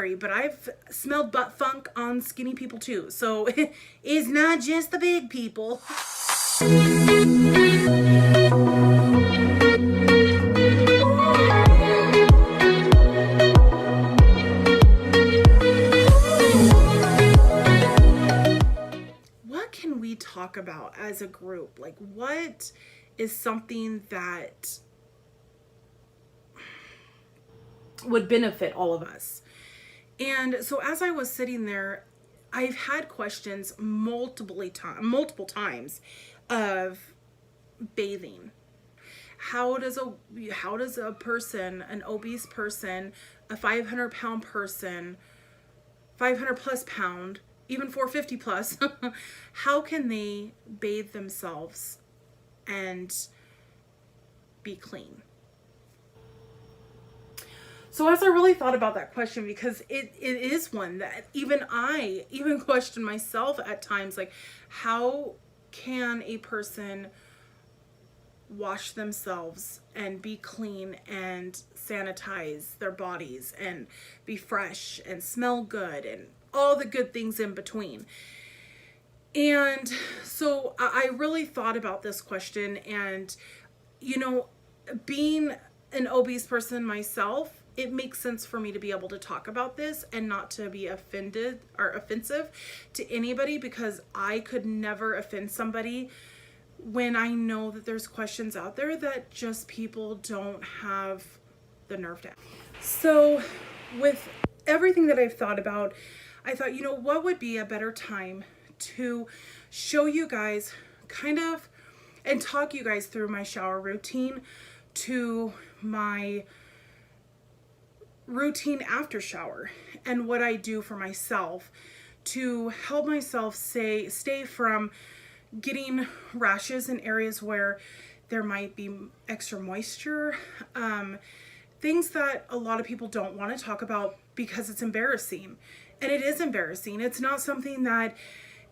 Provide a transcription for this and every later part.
sorry, but I've smelled butt funk on skinny people too. So it's not just the big people. What can we talk about as a group? Like, what is something that would benefit all of us? And so as I was sitting there, I've had questions multiple times of bathing. How does a person, an obese person, a 500-pound person, 500 plus pound, even 450 plus, how can they bathe themselves and be clean? So as I really thought about that question, because it is one that I question myself at times, like, how can a person wash themselves and be clean and sanitize their bodies and be fresh and smell good and all the good things in between? And so I really thought about this question, and, you know, being an obese person myself, it makes sense for me to be able to talk about this and not to be offended or offensive to anybody, because I could never offend somebody when I know that there's questions out there that just people don't have the nerve to ask. So with everything that I've thought about, I thought, you know, what would be a better time to show you guys kind of and talk you guys through my shower routine to my routine after shower, and what I do for myself to help myself stay from getting rashes in areas where there might be extra moisture, things that a lot of people don't want to talk about because it's embarrassing. And it is embarrassing. It's not something that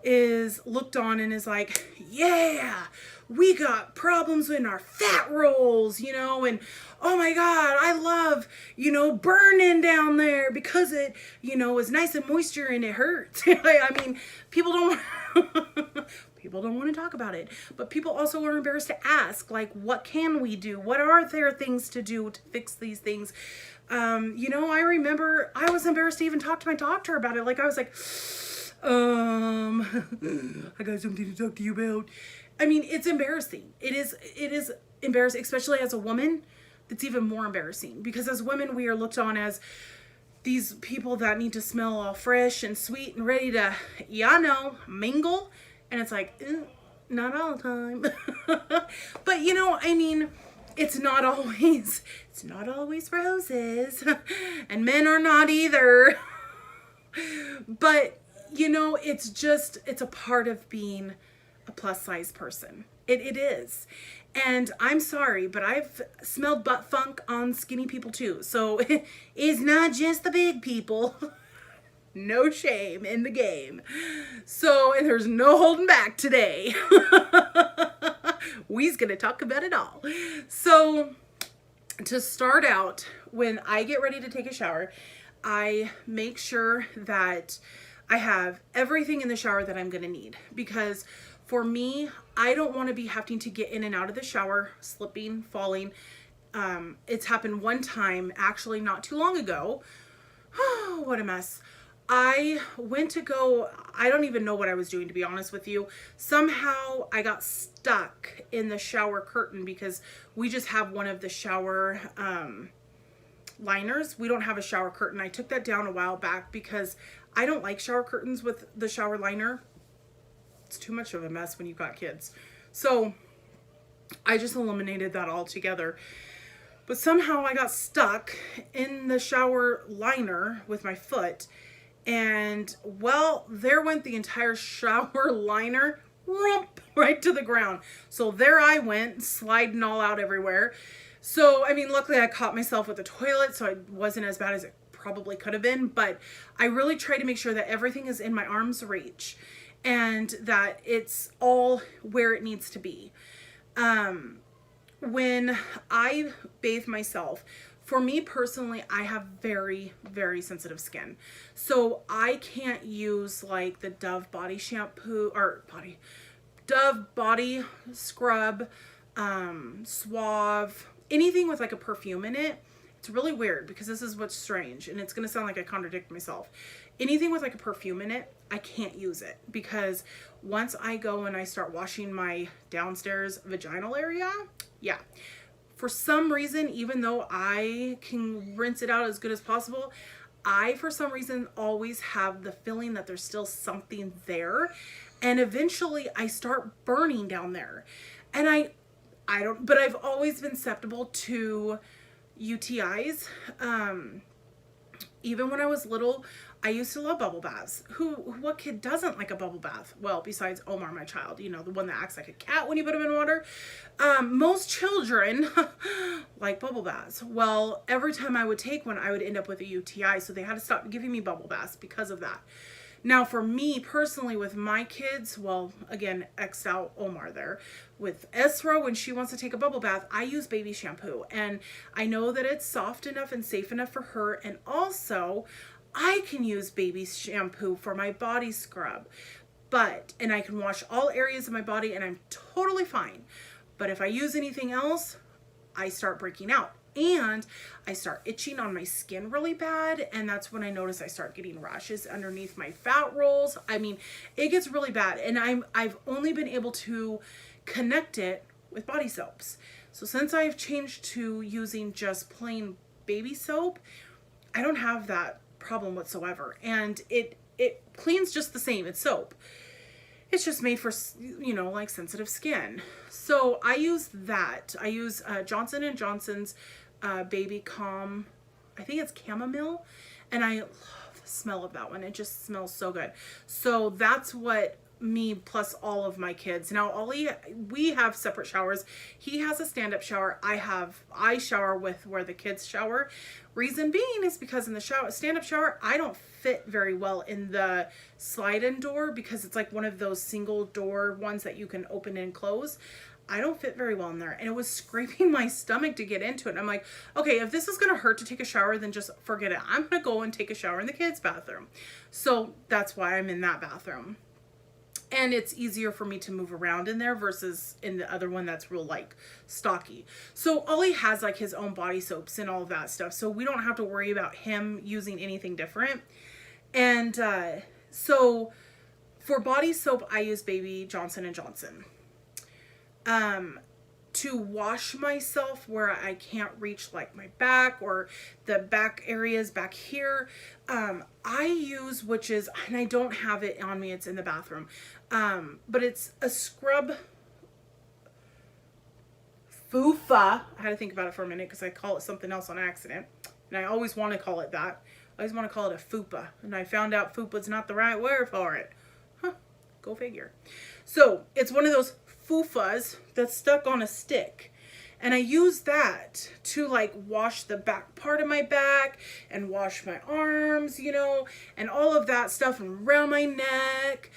is looked on and is like, yeah, we got problems in our fat rolls, you know, and oh my God, I love, you know, burning down there because it, you know, is nice and moisture and it hurts. I mean, people don't want to talk about it, but people also are embarrassed to ask, like, what can we do? What are there things to do to fix these things? You know, I remember I was embarrassed to even talk to my doctor about it. Like, I was like, I got something to talk to you about. I mean, it's embarrassing. It is embarrassing, especially as a woman. It's even more embarrassing because as women, we are looked on as these people that need to smell all fresh and sweet and ready to, mingle. And it's like, not all the time. But, you know, I mean, it's not always roses. And men are not either. But, you know, it's a part of being a plus size person. It is. And I'm sorry, but I've smelled butt funk on skinny people too. So it's not just the big people. No shame in the game. So, and there's no holding back today. We's gonna talk about it all. So, to start out, when I get ready to take a shower, I make sure that I have everything in the shower that I'm gonna need, because for me, I don't want to be having to get in and out of the shower, slipping, falling. It's happened one time, actually not too long ago. Oh, what a mess. I went to go, I don't even know what I was doing, to be honest with you. Somehow I got stuck in the shower curtain because we just have one of the shower liners. We don't have a shower curtain. I took that down a while back because I don't like shower curtains with the shower liner. It's too much of a mess when you've got kids. So I just eliminated that altogether. But somehow I got stuck in the shower liner with my foot. And, well, there went the entire shower liner, right to the ground. So there I went, sliding all out everywhere. So, I mean, luckily I caught myself with the toilet, so it wasn't as bad as it probably could have been. But I really try to make sure that everything is in my arm's reach and that it's all where it needs to be. When I bathe myself, for me personally, I have very, very sensitive skin. So I can't use like the Dove body shampoo or Dove body scrub, Suave, anything with like a perfume in it. It's really weird because this is what's strange, and it's going to sound like I contradict myself. Anything with like a perfume in it, I can't use it because once I go and I start washing my downstairs vaginal area, yeah. For some reason, even though I can rinse it out as good as possible, I, for some reason, always have the feeling that there's still something there. And eventually I start burning down there. And I don't, but I've always been susceptible to UTIs. Even when I was little, I used to love bubble baths. What kid doesn't like a bubble bath? Well, besides Omar, my child, you know, the one that acts like a cat when you put him in water. Most children like bubble baths. Well, every time I would take one, I would end up with a UTI. So they had to stop giving me bubble baths because of that. Now, for me personally, with my kids, well, again, X'd out Omar there. With Esra, when she wants to take a bubble bath, I use baby shampoo. And I know that it's soft enough and safe enough for her. And also, I can use baby shampoo for my body scrub. And I can wash all areas of my body and I'm totally fine. But if I use anything else, I start breaking out. And I start itching on my skin really bad. And that's when I notice I start getting rashes underneath my fat rolls. I mean, it gets really bad. And I've only been able to connect it with body soaps. So since I've changed to using just plain baby soap, I don't have that problem whatsoever. And it cleans just the same. It's soap. It's just made for, you know, like sensitive skin. So I use that. I use Johnson & Johnson's Baby Calm, I think it's chamomile, and I love the smell of that one. It just smells so good. So that's what me plus all of my kids. Now, Ollie, we have separate showers. He has a stand-up shower. I shower with where the kids shower. Reason being is because in the stand-up shower, I don't fit very well in the slide-in door because it's like one of those single door ones that you can open and close. I don't fit very well in there. And it was scraping my stomach to get into it. And I'm like, okay, if this is going to hurt to take a shower, then just forget it. I'm going to go and take a shower in the kids' bathroom. So that's why I'm in that bathroom. And it's easier for me to move around in there versus in the other one that's real like stocky. So Ollie has like his own body soaps and all of that stuff. So we don't have to worry about him using anything different. And so for body soap, I use Baby Johnson & Johnson. To wash myself where I can't reach like my back or the back areas back here, I use, which is, and I don't have it on me, it's in the bathroom, but it's a scrub fufa. I had to think about it for a minute because I call it something else on accident, and I always want to call it that. I always want to call it a fupa, and I found out fupa's not the right word for it. Huh, go figure. So it's one of those fufas that's stuck on a stick, and I use that to like wash the back part of my back and wash my arms, you know, and all of that stuff and around my neck.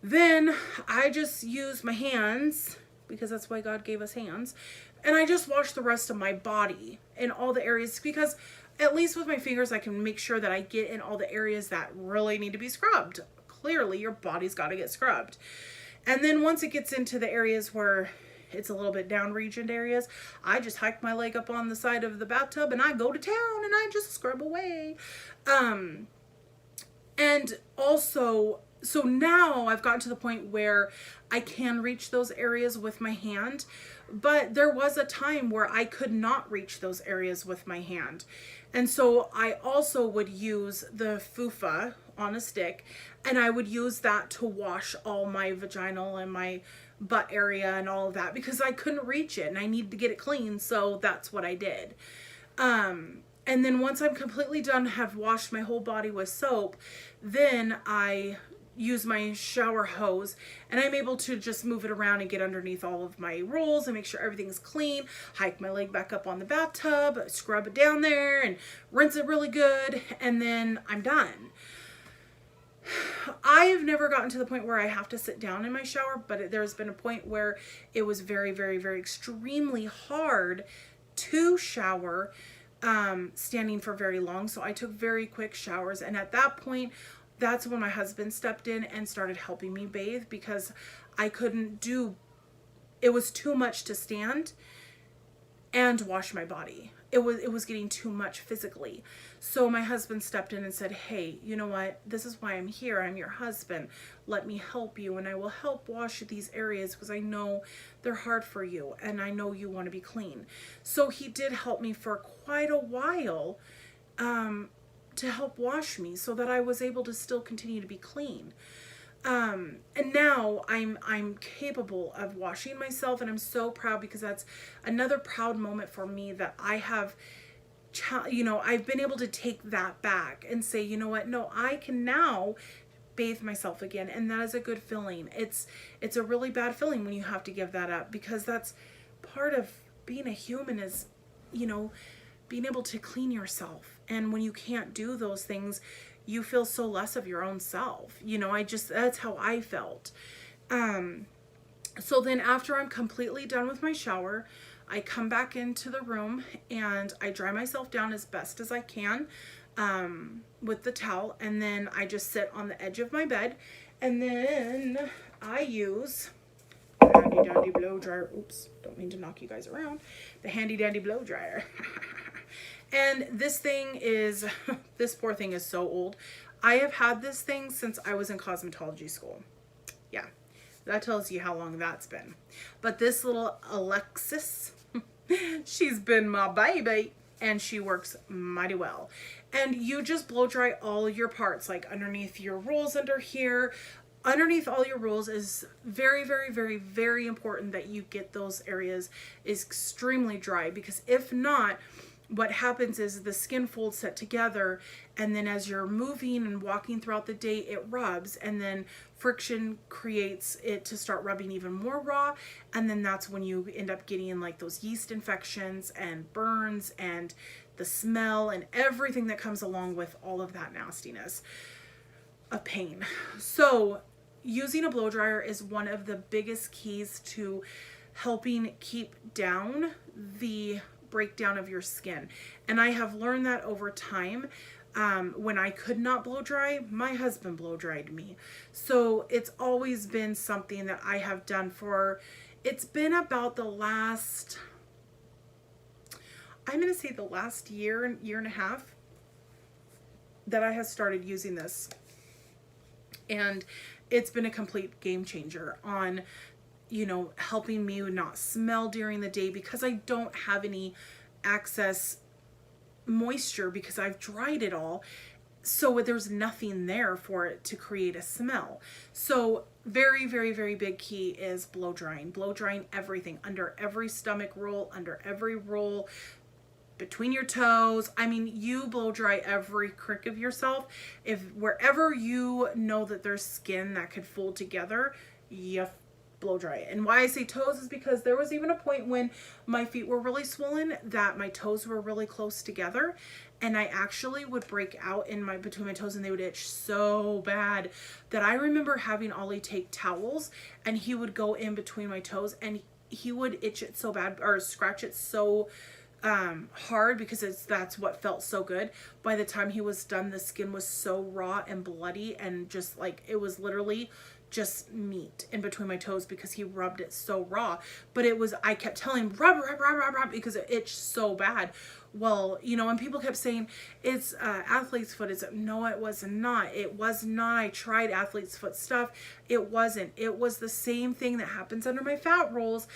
Then I just use my hands because that's why God gave us hands, and I just wash the rest of my body in all the areas because at least with my fingers I can make sure that I get in all the areas that really need to be scrubbed. Clearly your body's got to get scrubbed. And then once it gets into the areas where it's a little bit down regioned areas, I just hike my leg up on the side of the bathtub and I go to town and I just scrub away. And also, so now I've gotten to the point where I can reach those areas with my hand, but there was a time where I could not reach those areas with my hand. And so I also would use the fufa on a stick, and I would use that to wash all my vaginal and my butt area and all of that because I couldn't reach it and I needed to get it clean. So that's what I did. And then once I'm completely done, have washed my whole body with soap, then I use my shower hose and I'm able to just move it around and get underneath all of my rolls and make sure everything's clean, hike my leg back up on the bathtub, scrub it down there and rinse it really good, and then I'm done. I've never gotten to the point where I have to sit down in my shower, but there's been a point where it was very, very, very extremely hard to shower standing for very long. So I took very quick showers. And at that point, that's when my husband stepped in and started helping me bathe, because I couldn't do, it was too much to stand and wash my body. It was getting too much physically. So my husband stepped in and said, hey, you know what? This is why I'm here. I'm your husband. Let me help you, and I will help wash these areas because I know they're hard for you and I know you want to be clean. So he did help me for quite a while to help wash me so that I was able to still continue to be clean. And now I'm capable of washing myself, and I'm so proud, because that's another proud moment for me, that I have, you know, I've been able to take that back and say, you know what, no, I can now bathe myself again. And that is a good feeling. It's a really bad feeling when you have to give that up, because that's part of being a human, is, you know, being able to clean yourself. And when you can't do those things, you feel so less of your own self. You know, that's how I felt. So then after I'm completely done with my shower, I come back into the room and I dry myself down as best as I can with the towel. And then I just sit on the edge of my bed, and then I use the handy dandy blow dryer. Oops, don't mean to knock you guys around. The handy dandy blow dryer. And this thing is, this poor thing is so old. I have had this thing since I was in cosmetology school. Yeah, that tells you how long that's been. But this little Alexis, she's been my baby, and she works mighty well. And you just blow dry all your parts, like underneath your rolls under here. Underneath all your rolls is very, very, very, very important that you get those areas extremely dry, because if not, what happens is the skin folds set together, and then as you're moving and walking throughout the day, it rubs, and then friction creates it to start rubbing even more raw, and then that's when you end up getting like those yeast infections and burns and the smell and everything that comes along with all of that nastiness of pain. So using a blow dryer is one of the biggest keys to helping keep down the breakdown of your skin. And I have learned that over time. When I could not blow dry, my husband blow dried me. So it's always been something that I have done for, it's been about the last, I'm going to say the last year and a half that I have started using this. And it's been a complete game changer on, you know, helping me not smell during the day, because I don't have any excess moisture because I've dried it all. So there's nothing there for it to create a smell. So very, very, very big key is blow drying everything, under every stomach roll, under every roll, between your toes. I mean, you blow dry every crick of yourself. If wherever you know that there's skin that could fold together, you blow dry it. And why I say toes is because there was even a point when my feet were really swollen that my toes were really close together, and I actually would break out in between my toes, and they would itch so bad that I remember having Ollie take towels and he would go in between my toes and he would itch it so bad, or scratch it so hard, because that's what felt so good. By the time he was done, the skin was so raw and bloody, and just like, it was literally just meat in between my toes because he rubbed it so raw. But it was, I kept telling him, rub, rub, rub, rub, rub, because it itched so bad. Well, you know, and people kept saying it's athlete's foot. No, it was not. It was not. I tried athlete's foot stuff. It wasn't. It was the same thing that happens under my fat rolls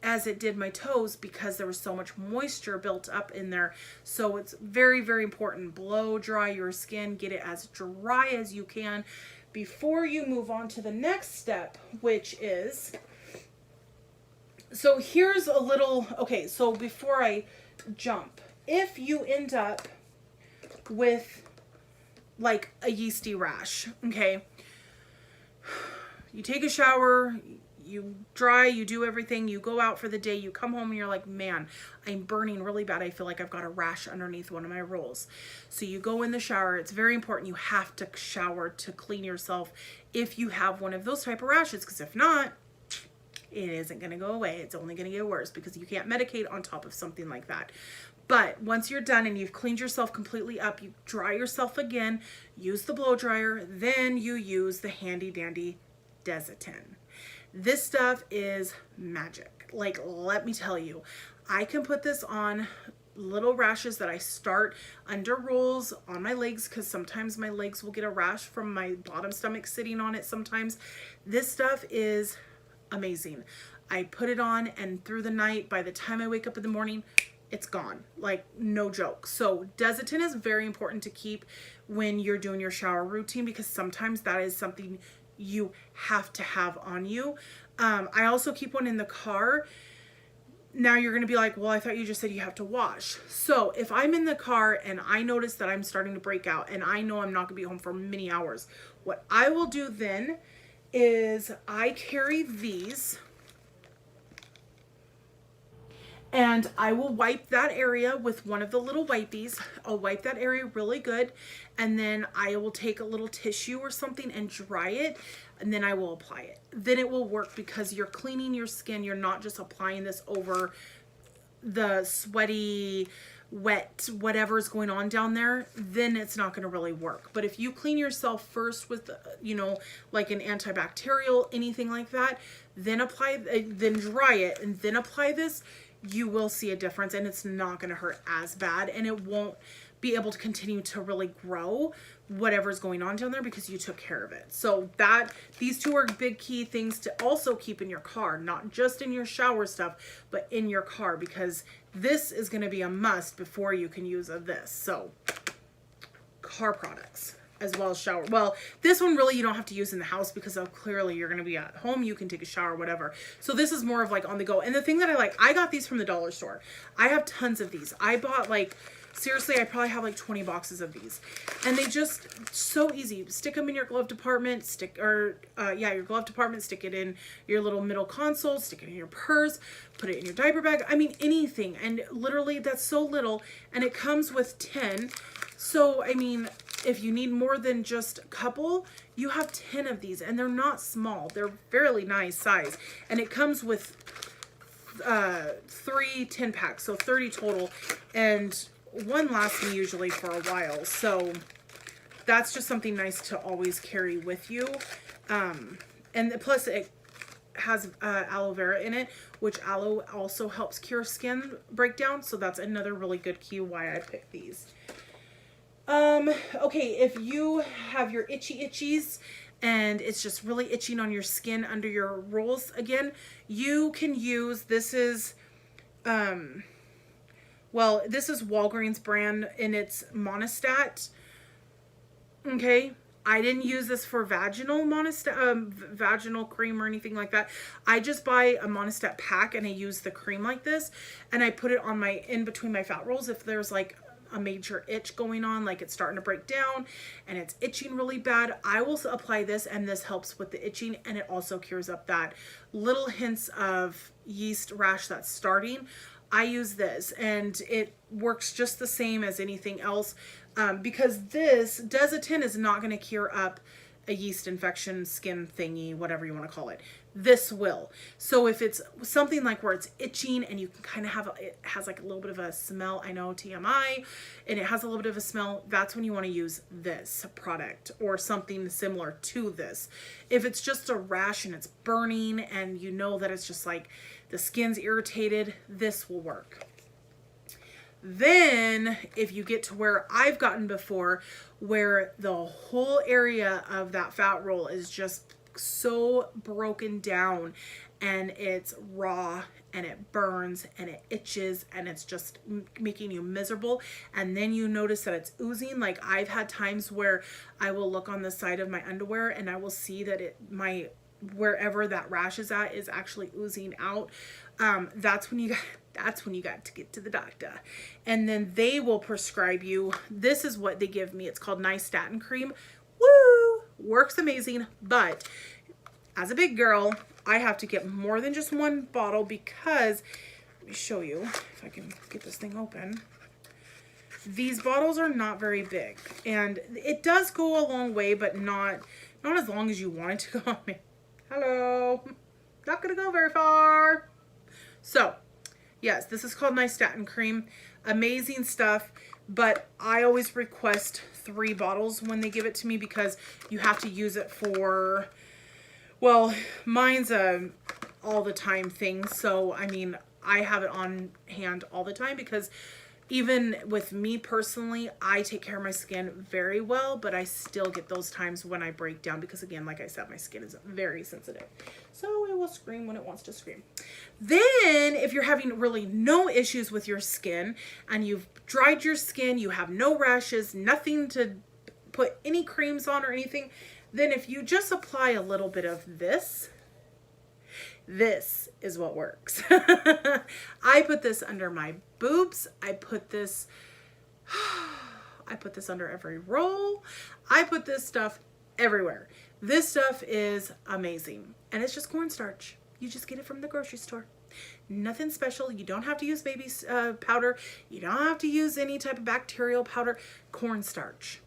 as it did my toes, because there was so much moisture built up in there. So it's very, very important. Blow dry your skin. Get it as dry as you can before you move on to the next step, which is, so here's a little, okay, so before I jump, if you end up with like a yeasty rash, okay, you take a shower, you dry, you do everything, you go out for the day, you come home and you're like, man, I'm burning really bad. I feel like I've got a rash underneath one of my rolls. So you go in the shower. It's very important. You have to shower to clean yourself if you have one of those type of rashes, because if not, it isn't going to go away. It's only going to get worse because you can't medicate on top of something like that. But once you're done and you've cleaned yourself completely up, you dry yourself again, use the blow dryer, then you use the handy dandy Desitin. This stuff is magic. Like, let me tell you, I can put this on little rashes that I start under rolls on my legs, because sometimes my legs will get a rash from my bottom stomach sitting on it sometimes. This stuff is amazing. I put it on, and through the night, by the time I wake up in the morning, it's gone. Like, no joke. So Desitin is very important to keep when you're doing your shower routine, because sometimes that is something you have to have on you. I also keep one in the car. Now you're going to be like, well, I thought you just said you have to wash. So if I'm in the car and I notice that I'm starting to break out and I know I'm not going to be home for many hours, what I will do then is I carry these, and I will wipe that area with one of the little wipies. I'll wipe that area really good, and then I will take a little tissue or something and dry it, and then I will apply it. Then it will work because you're cleaning your skin. You're not just applying this over the sweaty, wet, whatever's going on down there. Then it's not going to really work. But if you clean yourself first with, you know, like an antibacterial, anything like that, then then dry it and then apply this, you will see a difference, and it's not going to hurt as bad, and it won't be able to continue to really grow whatever's going on down there because you took care of it. So these two are big key things to also keep in your car, not just in your shower stuff, but in your car, because this is going to be a must before you can use this. So car products as well as shower. Well, this one really you don't have to use in the house because clearly you're going to be at home. You can take a shower, whatever. So this is more of like on the go. And the thing that I like, I got these from the dollar store. I have tons of these. I bought like, seriously, I probably have like 20 boxes of these. And they just, so easy. Stick them in your glove department, your glove department, stick it in your little middle console, stick it in your purse, put it in your diaper bag. I mean, anything. And literally that's so little. And it comes with 10. So, I mean, if you need more than just a couple, you have 10 of these, and they're not small. They're fairly nice size. And it comes with 3 10-packs, so 30 total. And one lasts me usually for a while. So that's just something nice to always carry with you. And plus it has aloe vera in it, which aloe also helps cure skin breakdown. So that's another really good key why I picked these. Okay, if you have your itchies and it's just really itching on your skin under your rolls again, you can use, this is Walgreens brand, and it's Monistat. Okay. I didn't use this for vaginal cream or anything like that. I just buy a Monistat pack and I use the cream like this, and I put it on in between my fat rolls if there's like a major itch going on, like it's starting to break down and it's itching really bad. I will apply this, and this helps with the itching, and it also cures up that little hints of yeast rash that's starting. I use this, and it works just the same as anything else, because this Desitin is not going to cure up a yeast infection, skin thingy, whatever you want to call it. This will. So if it's something like where it's itching and you can kind of it has like a little bit of a smell, I know TMI, and it has a little bit of a smell, that's when you want to use this product or something similar to this. If it's just a rash and it's burning and you know that it's just like the skin's irritated, this will work. Then if you get to where I've gotten before, where the whole area of that fat roll is just so broken down and it's raw and it burns and it itches and it's just making you miserable, and then you notice that it's oozing, like I've had times where I will look on the side of my underwear and I will see that wherever that rash is at is actually oozing out. That's when you got to get to the doctor, and then they will prescribe you. This is what they give me. It's called Nystatin cream. Woo! Works amazing, but as a big girl, I have to get more than just one bottle because, let me show you if I can get this thing open. These bottles are not very big, and it does go a long way, but not as long as you want it to go. Hello. not going to go very far. So, yes, this is called Nystatin cream. Amazing stuff. But I always request 3 bottles when they give it to me because you have to use it for, well, mine's a all the time thing. So, I mean, I have it on hand all the time because even with me personally, I take care of my skin very well, but I still get those times when I break down because, again, like I said, my skin is very sensitive. So it will scream when it wants to scream. Then if you're having really no issues with your skin and you've dried your skin, you have no rashes, nothing to put any creams on or anything, then if you just apply a little bit of this is what works. I put this under my boobs. I put this under every roll. I put this stuff everywhere. This stuff is amazing. And it's just cornstarch. You just get it from the grocery store. Nothing special. You don't have to use baby powder. You don't have to use any type of bacterial powder. Cornstarch.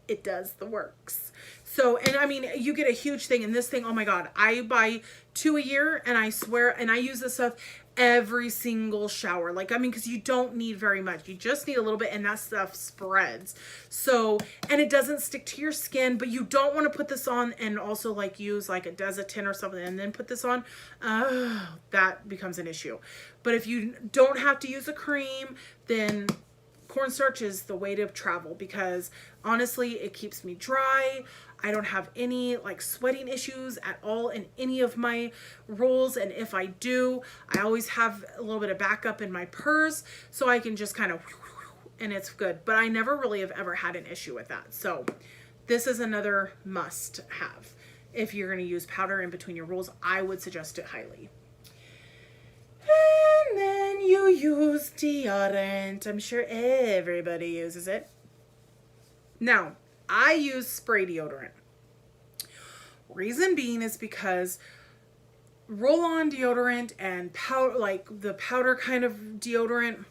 It does the works. So, and I mean, you get a huge thing, and this thing, oh my God, I buy 2 a year, and I swear, and I use this stuff every single shower. Like, I mean, because you don't need very much. You just need a little bit, and that stuff spreads. So, and it doesn't stick to your skin, but you don't want to put this on and also like use like a Desitin or something and then put this on. That becomes an issue. But if you don't have to use a cream, then cornstarch is the way to travel because honestly, it keeps me dry. I don't have any like sweating issues at all in any of my rolls. And if I do, I always have a little bit of backup in my purse so I can just kind of, and it's good. But I never really have ever had an issue with that. So this is another must have. If you're going to use powder in between your rolls, I would suggest it highly. And then you use deodorant. I'm sure everybody uses it. Now, I use spray deodorant. Reason being is because roll-on deodorant and powder, like the powder kind of deodorant,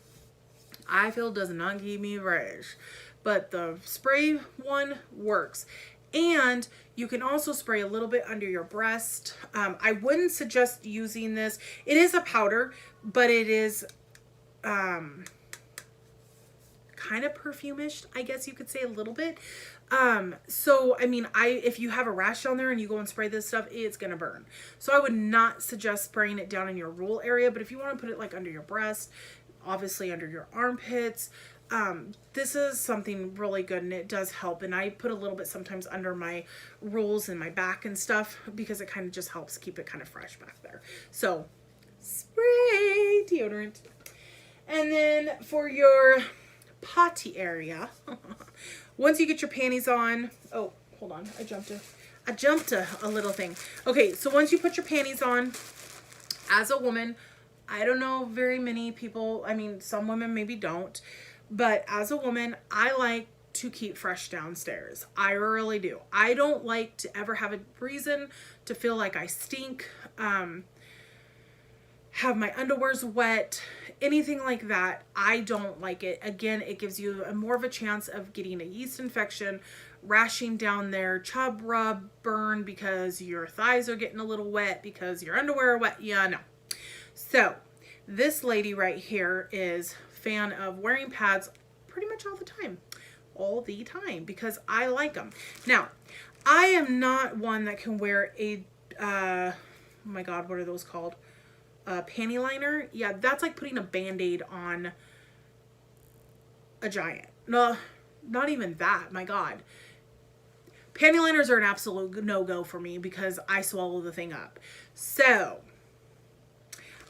I feel does not keep me fresh. But the spray one works. And you can also spray a little bit under your breast. I wouldn't suggest using this. It is a powder, but it is kind of perfumish, I guess you could say a little bit. So, I mean, if you have a rash down there and you go and spray this stuff, it's going to burn. So I would not suggest spraying it down in your roll area, but if you want to put it like under your breast, obviously under your armpits, this is something really good and it does help. And I put a little bit sometimes under my rolls and my back and stuff because it kind of just helps keep it kind of fresh back there. So spray deodorant. And then for your potty area, once you get your panties on, oh, hold on. I jumped a little thing. Okay. So once you put your panties on as a woman, I don't know very many people. I mean, some women maybe don't. But as a woman, I like to keep fresh downstairs. I really do. I don't like to ever have a reason to feel like I stink, have my underwears wet, anything like that. I don't like it. Again, it gives you more of a chance of getting a yeast infection, rashing down there, chub, rub, burn because your thighs are getting a little wet because your underwear are wet. Yeah, no. So this lady right here is fan of wearing pads pretty much all the time because I like them. Now, I am not one that can wear a oh my God, what are those called? Panty liner. Yeah, that's like putting a band-aid on a giant. No, not even that. My God. Panty liners are an absolute no-go for me because I swallow the thing up. So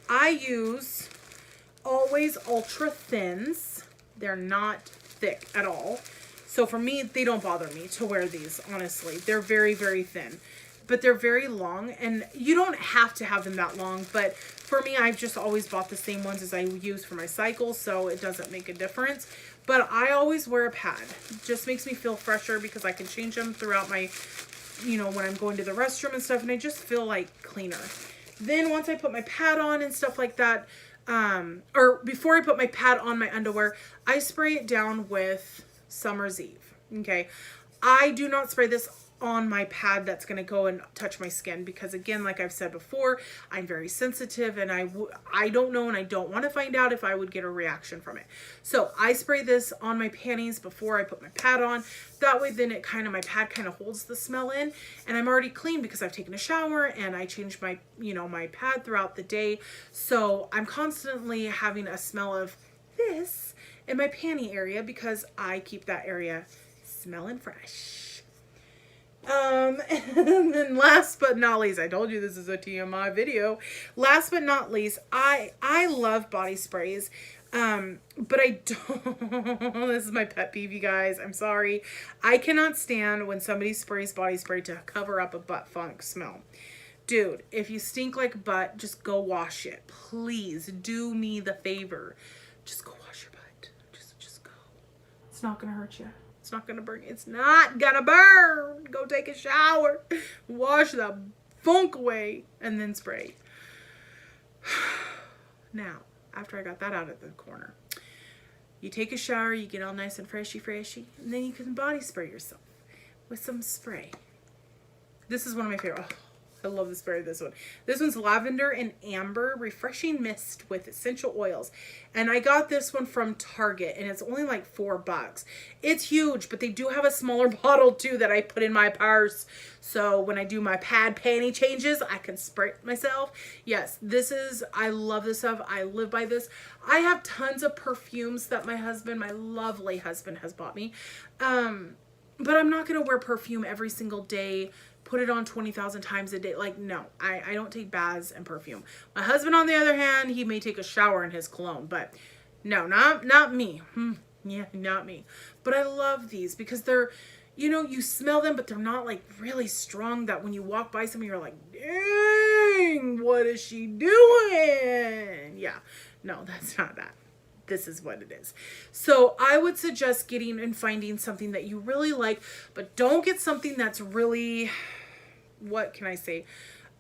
I use always ultra thins. They're not thick at all. So for me, they don't bother me to wear these, honestly. They're very, very thin, but they're very long and you don't have to have them that long. But for me, I've just always bought the same ones as I use for my cycle. So it doesn't make a difference, but I always wear a pad. It just makes me feel fresher because I can change them throughout my, you know, when I'm going to the restroom and stuff. And I just feel like cleaner. Then once I put my pad on and stuff like that, or before I put my pad on my underwear, I spray it down with Summer's Eve. Okay. I do not spray this on my pad that's going to go and touch my skin, because again, like I've said before, I'm very sensitive, and I don't know, and I don't want to find out if I would get a reaction from it. So I spray this on my panties before I put my pad on. That way then my pad kind of holds the smell in, and I'm already clean because I've taken a shower and I changed my, my pad throughout the day. So I'm constantly having a smell of this in my panty area because I keep that area smelling fresh. And then last but not least, I told you this is a TMI video. Last but not least, I love body sprays. But I don't, this is my pet peeve, you guys. I'm sorry. I cannot stand when somebody sprays body spray to cover up a butt funk smell. Dude, if you stink like butt, just go wash it. Please do me the favor. Just go wash your butt. Just go. It's not gonna hurt you. It's not gonna burn. It's not gonna burn. Go take a shower, wash the funk away, and then spray. Now, after I got that out of the corner, you take a shower, you get all nice and freshy, and then you can body spray yourself with some spray. This is one of my favorite. Oh, I love the spray of this one. This one's lavender and amber refreshing mist with essential oils. And I got this one from Target, and it's only like $4. It's huge, but they do have a smaller bottle too that I put in my purse. So when I do my pad panty changes, I can spray it myself. Yes, I love this stuff. I live by this. I have tons of perfumes that my lovely husband has bought me. But I'm not going to wear perfume every single day, put it on 20,000 times a day. Like, no, I don't take baths and perfume. My husband, on the other hand, he may take a shower in his cologne, but no, not me. Yeah, not me. But I love these because they're, you smell them, but they're not like really strong that when you walk by somebody, you're like, dang, what is she doing? Yeah, no, that's not that. This is what it is. So I would suggest getting and finding something that you really like, but don't get something that's really, what can I say?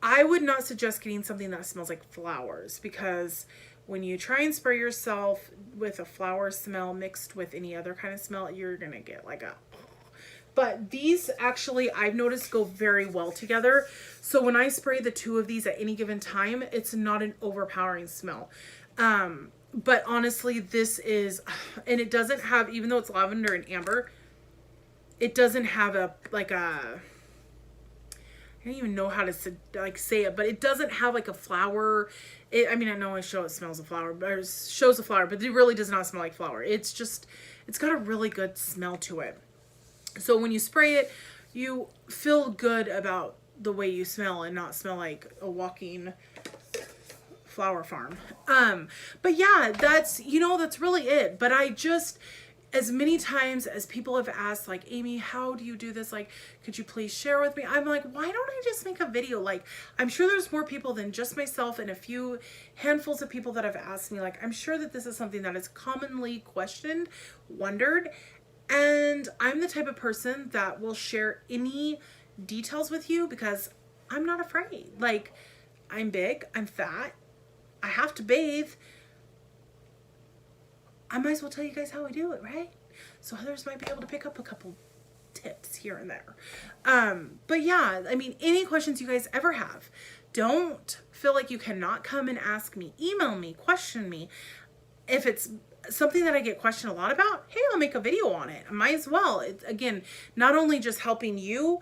I would not suggest getting something that smells like flowers, because when you try and spray yourself with a flower smell mixed with any other kind of smell, you're going to get like a, but these actually, I've noticed, go very well together. So when I spray the two of these at any given time, it's not an overpowering smell. But honestly, this is, and it doesn't have, even though it's lavender and amber, it doesn't have I don't even know how to say it, but it doesn't have like a flower. I know I show it smells of flower, or shows a flower, but it really does not smell like flower. It's got a really good smell to it. So when you spray it, you feel good about the way you smell and not smell like a walking flower farm. But yeah, that's really it. But as many times as people have asked, like, Amy, how do you do this? Like, could you please share with me? I'm like, why don't I just make a video? Like, I'm sure there's more people than just myself and a few handfuls of people that have asked me. Like, I'm sure that this is something that is commonly questioned, wondered. And I'm the type of person that will share any details with you because I'm not afraid. Like, I'm big, I'm fat, I have to bathe. I might as well tell you guys how I do it, right? So others might be able to pick up a couple tips here and there. But yeah, any questions you guys ever have, don't feel like you cannot come and ask me, email me, question me. If it's something that I get questioned a lot about, hey, I'll make a video on it. I might as well. It's, again, not only just helping you,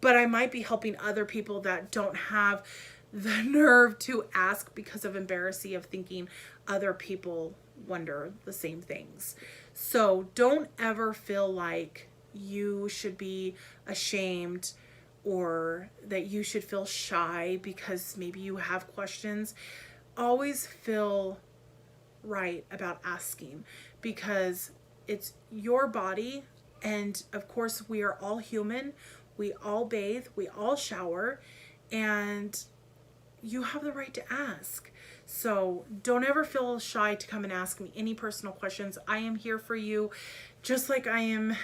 but I might be helping other people that don't have the nerve to ask because of embarrassing of thinking other people wonder the same things. So don't ever feel like you should be ashamed or that you should feel shy because maybe you have questions. Always feel right about asking, because it's your body, and of course we are all human. We all bathe, we all shower, and you have the right to ask. So don't ever feel shy to come and ask me any personal questions. I am here for you, just like I am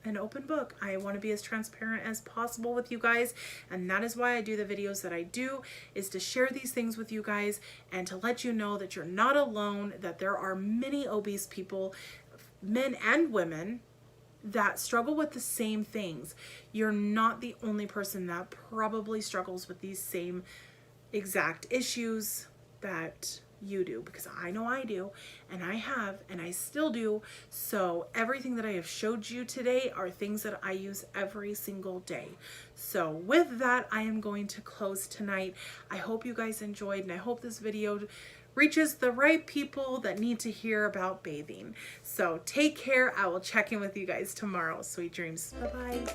an open book. I want to be as transparent as possible with you guys, and that is why I do the videos that I do, is to share these things with you guys and to let you know that you're not alone, that there are many obese people, men and women, that struggle with the same things. You're not the only person that probably struggles with these same exact issues that you do, because I know I do, and I have, and I still do. So everything that I have showed you today are things that I use every single day. So with that, I am going to close tonight. I hope you guys enjoyed, and I hope this video reaches the right people that need to hear about bathing. So take care. I will check in with you guys tomorrow. Sweet dreams. Bye-bye.